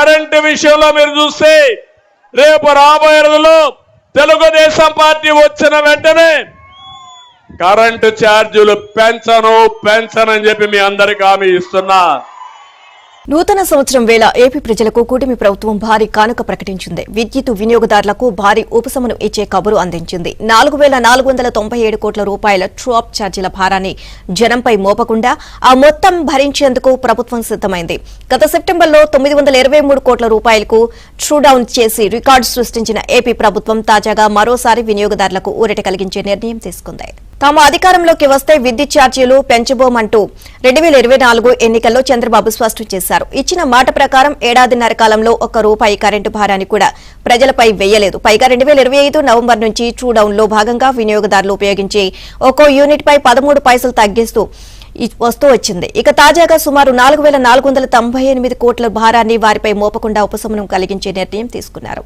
Current విషయంలో మీరు చూస్తే రేపు రాబోయే రోజుల్లో తెలుగుదేశం పార్టీ వచ్చిన వెంటనే కరెంటు ఛార్జీలు పెంచనని చెప్పి మీ అందరికీ హామీ ఇస్తున్నా. నూతన సంవత్సరం వేళ ఏపీ ప్రజలకు కూటమి ప్రభుత్వం భారీ కానుక ప్రకటించింది. విద్యుత్ వినియోగదారులకు భారీ ఉపశమనం ఇచ్చే కబురు అందించింది. 4,497 కోట్ల రూపాయల ట్రూ-అప్ ఛార్జీల భారాన్ని జనంపై మోపకుండా ఆ మొత్తం భరించేందుకు ప్రభుత్వం సిద్దమైంది. గత సెప్టెంబర్లో 923 కోట్ల రూపాయలకు ట్రూ డౌన్ చేసి రికార్డు సృష్టించిన ఏపీ ప్రభుత్వం తాజాగా మరోసారి వినియోగదారులకు ఊరట కలిగించే నిర్ణయం తీసుకుంది. తాము అధికారంలోకి వస్తే విద్యుత్ ఛార్జీలు పెంచబోమంటూ 2024 ఎన్నికల్లో చంద్రబాబు స్పష్టం చేశారు. ఇచ్చిన మాట ప్రకారం ఏడాదిన్నర కాలంలో ₹1 కరెంటు భారాన్ని కూడా ప్రజలపై వేయలేదు. పైగా 2025 నవంబర్ నుంచి ట్రూ డౌన్ లో భాగంగా వినియోగదారులు ఉపయోగించే ఒక్కో యూనిట్ పై 13 పైసలు తగ్గిస్తూ వస్తూ వచ్చింది. ఇక తాజాగా సుమారు 4,498 కోట్ల భారాన్ని వారిపై మోపకుండా ఉపశమనం కలిగించే నిర్ణయం తీసుకున్నారు.